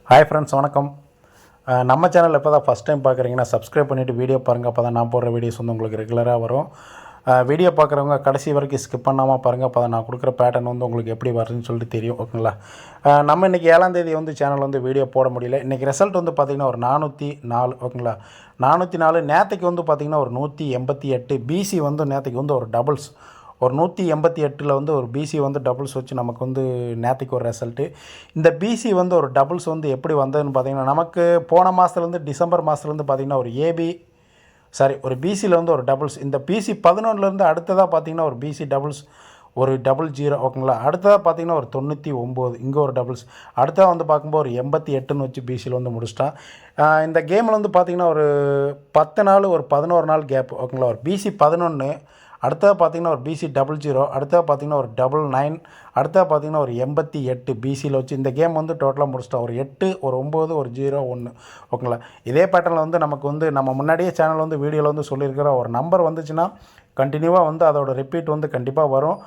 Hi friends, வணக்கம். நம்ம சேனலில் இப்போ தான் ஃபஸ்ட் டைம் பார்க்குறீங்கன்னா சப்ஸ்கிரைப் பண்ணிவிட்டு வீடியோ பாருங்கள். அப்போ தான் நான் போடுற வீடியோஸ் வந்து உங்களுக்கு ரெகுலராக வரும். வீடியோ பார்க்குறவங்க கடைசி வரைக்கும் ஸ்கிப் பண்ணாமல் பாருங்கள். அப்போ தான் நான் கொடுக்குற பேட்டர்ன் வந்து உங்களுக்கு எப்படி வருதுன்னு சொல்லிட்டு தெரியும். ஓகேங்களா? நம்ம இன்றைக்கி 7ஆம் தேதி வந்து சேனல் வந்து வீடியோ போட முடியல. இன்றைக்கி ரிசல்ட் வந்து பார்த்திங்கன்னா ஒரு 404. ஓகேங்களா? 404. நேற்றுக்கு வந்து பார்த்திங்கன்னா ஒரு 188 பிசி வந்து நேற்றுக்கு வந்து ஒரு டபுள்ஸ் ஒரு 188 வந்து ஒரு பிசி வந்து டபுள்ஸ் வச்சு நமக்கு வந்து நேற்றுக்கு ஒரு ரிசல்ட்டு. இந்த பிசி வந்து ஒரு டபுள்ஸ் வந்து எப்படி வந்ததுன்னு பார்த்திங்கன்னா, நமக்கு போன மாதத்துலேருந்து டிசம்பர் மாதத்துலேருந்து பார்த்திங்கன்னா ஒரு பிசியில் வந்து ஒரு டபுள்ஸ். இந்த பிசி 11லேருந்து அடுத்ததாக பார்த்திங்கன்னா ஒரு பிசி டபுள்ஸ் ஒரு 00. ஓகேங்களா? அடுத்ததாக பார்த்திங்கன்னா ஒரு 99, இங்கே ஒரு டபுள்ஸ். அடுத்ததாக வந்து பார்க்கும்போது ஒரு 88ன்னு வச்சு பிசியில் வந்து முடிச்சிட்டான். இந்த கேமில் வந்து பார்த்திங்கன்னா ஒரு 10 நாள் ஒரு 11 நாள் கேப். ஓகேங்களா? ஒரு பிசி 11, அடுத்தது பார்த்திங்கன்னா ஒரு பிசி 00, அடுத்தது பார்த்திங்கன்னா ஒரு 99, அடுத்தது பார்த்திங்கன்னா ஒரு 88 பிசியில் வச்சு இந்த கேம் வந்து டோட்டலாக முடிச்சிட்டோம். ஒரு 8, ஒரு 9, ஒரு 0, 1. ஓகேங்களா? இதே பேட்டர்னில் வந்து நமக்கு வந்து நம்ம முன்னாடியே சேனல் வந்து வீடியோவில் வந்து சொல்லியிருக்கிற ஒரு நம்பர் வந்துச்சுன்னா கண்டினியூவாக வந்து அதோட ரிப்பீட் வந்து கண்டிப்பாக வரும்.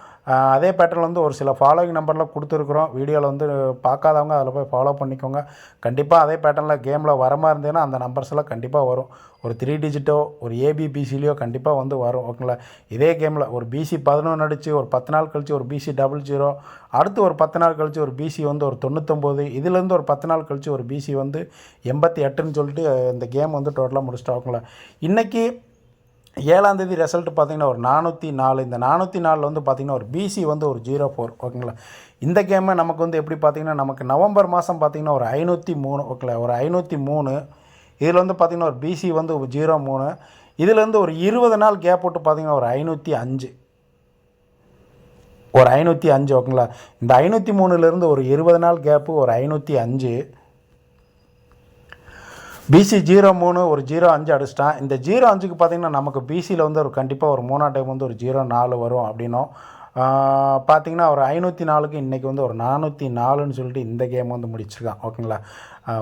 அதே பேட்டர்னில் வந்து ஒரு சில ஃபாலோவிங் நம்பர்லாம் கொடுத்துருக்குறோம். வீடியோவில் வந்து பார்க்காதவங்க அதில் போய் ஃபாலோ பண்ணிக்கோங்க. கண்டிப்பாக அதே பேட்டர்னில் கேமில் வர மாதிரி இருந்ததுன்னா அந்த நம்பர்ஸ் எல்லாம் கண்டிப்பாக வரும். ஒரு 3 டிஜிட்டோ ஒரு ஏபிபிசிலையோ கண்டிப்பாக வந்து வரும். ஓகேங்களா? இதே கேமில் ஒரு பிசி 11 அடித்து ஒரு 10 நாள் கழித்து ஒரு பிசி 00, அடுத்து ஒரு 10 நாள் கழித்து ஒரு பிசி வந்து ஒரு 99, இதுலேருந்து ஒரு 10 நாள் கழித்து ஒரு பிசி வந்து 88ன்னு சொல்லிட்டு இந்த கேம் வந்து டோட்டலாக முடிச்சிட்டோம். ஓகேங்களா? இன்றைக்கி 7ஆம் தேதி ரிசல்ட் பார்த்திங்கன்னா ஒரு 404. இந்த 404 வந்து பார்த்திங்கன்னா ஒரு பிசி வந்து ஒரு 04. ஓகேங்களா? இந்த கேமை நமக்கு வந்து எப்படி பார்த்திங்கன்னா நமக்கு நவம்பர் மாதம் பார்த்திங்கன்னா ஒரு 503. ஓகேங்களா? ஒரு 503. இதில் வந்து பார்த்திங்கன்னா ஒரு பிசி வந்து 03. இதுலேருந்து ஒரு 20 நாள் கேப் விட்டு பார்த்திங்கன்னா ஒரு 505. ஒரு 505. ஓகேங்களா? இந்த 503லேருந்து ஒரு 20 நாள் கேப்பு ஒரு 505. பிசி 03 ஒரு 05 அடிச்சிட்டான். இந்த 05க்கு பார்த்திங்கன்னா நமக்கு பிசியில் வந்து ஒரு கண்டிப்பாக ஒரு 3ஆம் டைம் வந்து ஒரு 04 வரும் அப்படின்னும் பார்த்திங்கன்னா ஒரு 504க்கு இன்றைக்கி வந்து ஒரு 404ன்னு சொல்லிட்டு இந்த கேம் வந்து முடிச்சிருக்கான். ஓகேங்களா?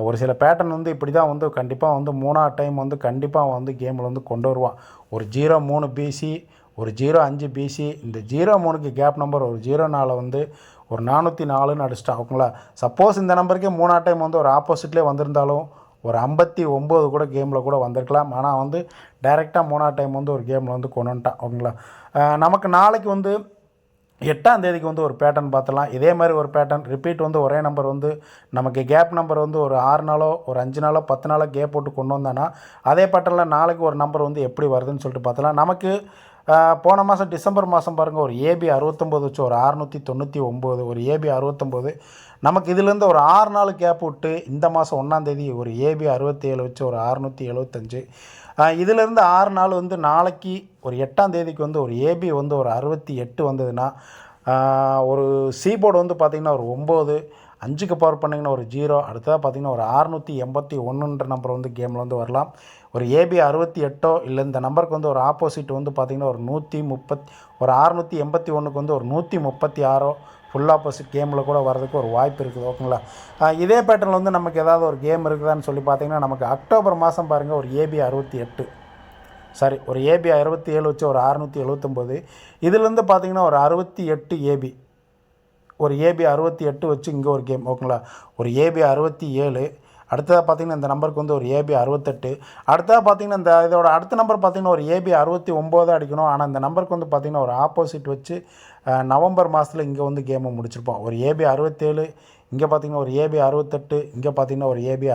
ஒரு சில பேட்டர்ன் வந்து இப்படி தான் வந்து கண்டிப்பாக வந்து 3ஆம் டைம் வந்து கண்டிப்பாக வந்து கேமில் வந்து கொண்டு வருவான். ஒரு 03 பிசி, ஒரு 05 பிசி, இந்த 03க்கு கேப் நம்பர் ஒரு 04 வந்து ஒரு 404ன்னு அடிச்சிட்டான். ஓகேங்களா? சப்போஸ் இந்த நம்பருக்கே 3ஆம் டைம் வந்து ஒரு ஆப்போசிட்லேயே வந்திருந்தாலும் ஒரு 59 கூட கேமில் கூட வந்திருக்கலாம். ஆனால் வந்து டைரெக்டாக 3ஆம் டைம் வந்து ஒரு கேமில் வந்து கொண்டு வந்துட்டான். ஓகேங்களா? நமக்கு நாளைக்கு வந்து 8ஆம் தேதிக்கு வந்து ஒரு பேட்டர்ன் பார்த்துலாம். இதே மாதிரி ஒரு பேட்டர்ன் ரிப்பீட் வந்து ஒரே நம்பர் வந்து நமக்கு கேப் நம்பர் வந்து ஒரு 6 நாளோ ஒரு 5 நாளோ 10 நாளோ கேப் போட்டு கொண்டு வந்தானா அதே பேட்டர்னில் நாளைக்கு ஒரு நம்பர் வந்து எப்படி வருதுன்னு சொல்லிட்டு பார்த்துலாம். நமக்கு போன மாதம் டிசம்பர் மாதம் பாருங்கள் ஒரு ஏபி 69 வச்சு ஒரு 699, ஒரு ஏபி 69. நமக்கு இதிலேருந்து ஒரு 6 நாள் கேப் விட்டு இந்த மாதம் 1ஆம் தேதி ஒரு ஏபி 67 வச்சு ஒரு 675. இதிலேருந்து 6 நாள் வந்து நாளைக்கு ஒரு 8ஆம் தேதிக்கு வந்து ஒரு ஏபி வந்து ஒரு 68 வந்ததுன்னா ஒரு சீபோர்டு வந்து பார்த்திங்கன்னா ஒரு 9, 5க்கு பவர் பண்ணிங்கன்னா ஒரு 0, அடுத்ததாக பார்த்திங்கன்னா ஒரு 681ன்ற நம்பர் வந்து கேமில் வந்து வரலாம். ஒரு ஏபி 68 இல்லை இந்த நம்பருக்கு வந்து ஒரு ஆப்போசிட் வந்து பார்த்திங்கன்னா ஒரு 130, ஒரு 681க்கு வந்து ஒரு 136 ஃபுல் ஆப்போசிட் கேமில் கூட வரதுக்கு ஒரு வாய்ப்பு இருக்குது. ஓகேங்களா? இதே பேட்டர்னில் வந்து நமக்கு ஏதாவது ஒரு கேம் இருக்குதான்னு சொல்லி பார்த்திங்கன்னா நமக்கு அக்டோபர் மாதம் பாருங்கள் ஒரு ஏபி 68, ஒரு ஏபி 67 வச்சு ஒரு 679. இதுலேருந்து பார்த்திங்கன்னா ஒரு 68 ஏபி, ஒரு ஏபி 68 வச்சு இங்கே ஒரு கேம். ஓகேங்களா? ஒரு ஏபி 67. அடுத்ததாக பார்த்திங்கன்னா இந்த நம்பருக்கு வந்து ஒரு ஏபி 68. அடுத்ததாக பார்த்திங்கன்னா இந்த இதோட அடுத்த நம்பர் பார்த்திங்கன்னா ஒரு ஏபி 69 அடிக்கணும். ஆனால் இந்த நம்பருக்கு வந்து பார்த்திங்கன்னா ஒரு ஆப்போசிட் வச்சு நவம்பர் மாதத்தில் இங்கே வந்து கேமை முடிச்சிருப்போம். ஒரு ஏபி 67, இங்கே பார்த்திங்கன்னா ஒரு ஏபி 68, இங்கே பார்த்திங்கன்னா ஒரு ஏபி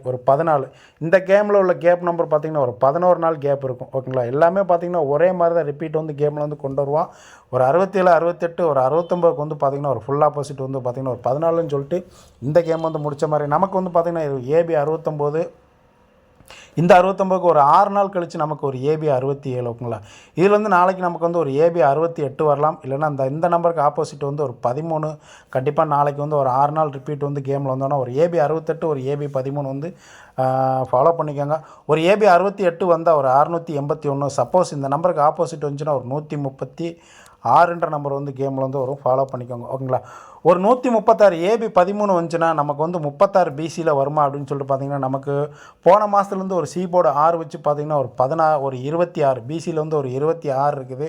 ஒரு 14. இந்த கேமில் உள்ள கேப் நம்பர் பார்த்திங்கன்னா ஒரு 11 நாள் கேப் இருக்கும். ஓகேங்களா? எல்லாமே பார்த்திங்கன்னா ஒரே மாதிரி தான் ரிப்பீட் வந்து கேமில் வந்து கொண்டு வருவான். ஒரு 67, 68, ஒரு 69க்கு வந்து பார்த்திங்கன்னா ஒரு ஃபுல் ஆப்போசிட் வந்து பார்த்திங்கன்னா ஒரு 14ன்னு சொல்லிட்டு இந்த கேம் வந்து முடித்த மாதிரி நமக்கு வந்து பார்த்திங்கன்னா ஏபி 69. இந்த 69க்கு ஒரு 6 நாள் கழித்து நமக்கு ஒரு ஏபி 67. ஓகேங்களா? இதில் வந்து நாளைக்கு நமக்கு வந்து ஒரு ஏபி 68 வரலாம். இல்லைனா இந்த நம்பருக்கு ஆப்போசிட் வந்து ஒரு 13. கண்டிப்பாக நாளைக்கு வந்து ஒரு 6 நாள் ரிப்பீட் வந்து கேமில் வந்தோன்னா ஒரு ஏபி 68, ஒரு ஏபி 13 வந்து ஃபாலோ பண்ணிக்கோங்க. ஒரு ஏபி 68 வந்தால் ஒரு 681. சப்போஸ் இந்த நம்பருக்கு ஆப்போசிட் வந்துச்சுன்னா ஒரு 136ன்ற நம்பர் வந்து கேமில் வந்து வரும். ஃபாலோ பண்ணிக்கோங்க. ஓகேங்களா? ஒரு 136 ஏபி 13 வந்துச்சுன்னா நமக்கு வந்து 36 பிசியில் வருமா அப்படின்னு சொல்லிட்டு பார்த்திங்கன்னா நமக்கு போன மாதத்துலேருந்து ஒரு சீபோர்டு 6 வச்சு பார்த்திங்கன்னா ஒரு 26 பிசியில் வந்து ஒரு 26 இருக்குது.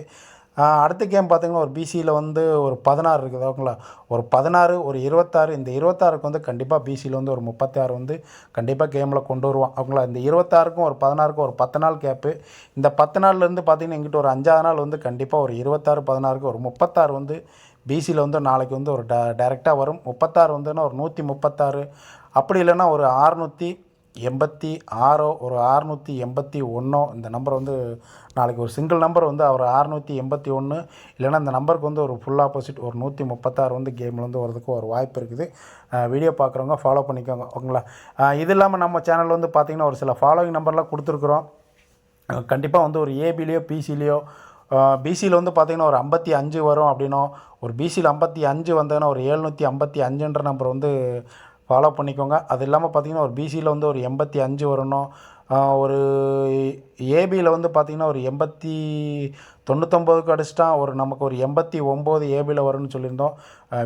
அடுத்த கேம் பார்த்திங்கன்னா ஒரு பிசியில் வந்து ஒரு 16 இருக்குது ஓகேங்களா. ஒரு 16 ஒரு 26 இந்த 26க்கு வந்து கண்டிப்பாக பிசியில் வந்து ஒரு 36 வந்து கண்டிப்பாக கேமில் கொண்டு வருவான் ஓகேங்களா. இந்த 26க்கும் ஒரு 16க்கும் ஒரு 10 நாள் கேப்பு. இந்த 10 நாள்லேருந்து பார்த்திங்கன்னா எங்கிட்ட ஒரு 5ஆவது நாள் வந்து கண்டிப்பாக ஒரு 26 16க்கு ஒரு 36 வந்து பிசியில் வந்து நாளைக்கு வந்து ஒரு டைரெக்டாக வரும். 36 வந்துன்னா ஒரு 136 அப்படி இல்லைன்னா ஒரு 686 ஒரு 681 இந்த நம்பர் வந்து நாளைக்கு ஒரு சிங்கிள் நம்பர் வந்து ஒரு 681 இல்லைன்னா இந்த நம்பருக்கு வந்து ஒரு ஃபுல் ஆப்போசிட் ஒரு 136 வந்து கேமில் வந்து வரதுக்கு ஒரு வாய்ப்பு இருக்குது. வீடியோ பார்க்குறவங்க ஃபாலோ பண்ணிக்கோங்க ஓகேங்களா. இது இல்லாமல் நம்ம சேனல் வந்து பார்த்திங்கன்னா ஒரு சில ஃபாலோவிங் நம்பர்லாம் கொடுத்துருக்குறோம். கண்டிப்பாக வந்து ஒரு ஏபிலேயோ பிசிலேயோ பிசியில் வந்து பார்த்திங்கன்னா ஒரு 55 வரும் அப்படின்னும், ஒரு பிசியில் 55 வந்ததுன்னா ஒரு 755ன்ற நம்பர் வந்து ஃபாலோ பண்ணிக்கோங்க. அது இல்லாமல் பார்த்திங்கன்னா ஒரு பிசியில் வந்து ஒரு 85 வரணும். ஒரு ஏபியில் வந்து பார்த்திங்கன்னா ஒரு 99க்கு அடிச்சிட்டான் ஒரு நமக்கு ஒரு 89 ஏபியில் வரும்னு சொல்லியிருந்தோம்.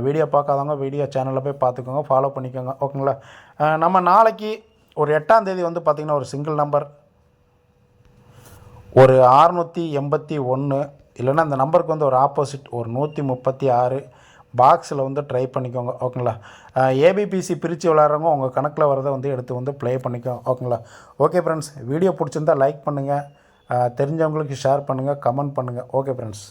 வீடியோ பார்க்காதவங்க வீடியோ சேனலில் போய் பார்த்துக்கோங்க, ஃபாலோ பண்ணிக்கோங்க ஓகேங்களா. நம்ம நாளைக்கு ஒரு 8ஆம் தேதி வந்து பார்த்திங்கன்னா ஒரு சிங்கிள் நம்பர் ஒரு 681 இல்லைன்னா அந்த நம்பருக்கு வந்து ஒரு ஆப்போசிட் ஒரு 136 பாக்ஸில் வந்து ட்ரை பண்ணிக்கோங்க ஓகேங்களா. ஏபிபிசி பிரித்து விளாட்றவங்க உங்கள் கணக்கில் வரதை வந்து எடுத்து வந்து ப்ளே பண்ணிக்கோங்க ஓகேங்களா. ஓகே ஃப்ரெண்ட்ஸ், வீடியோ பிடிச்சிருந்தால் லைக் பண்ணுங்கள், தெரிஞ்சவங்களுக்கு ஷேர் பண்ணுங்கள், கமெண்ட் பண்ணுங்கள். Okay friends.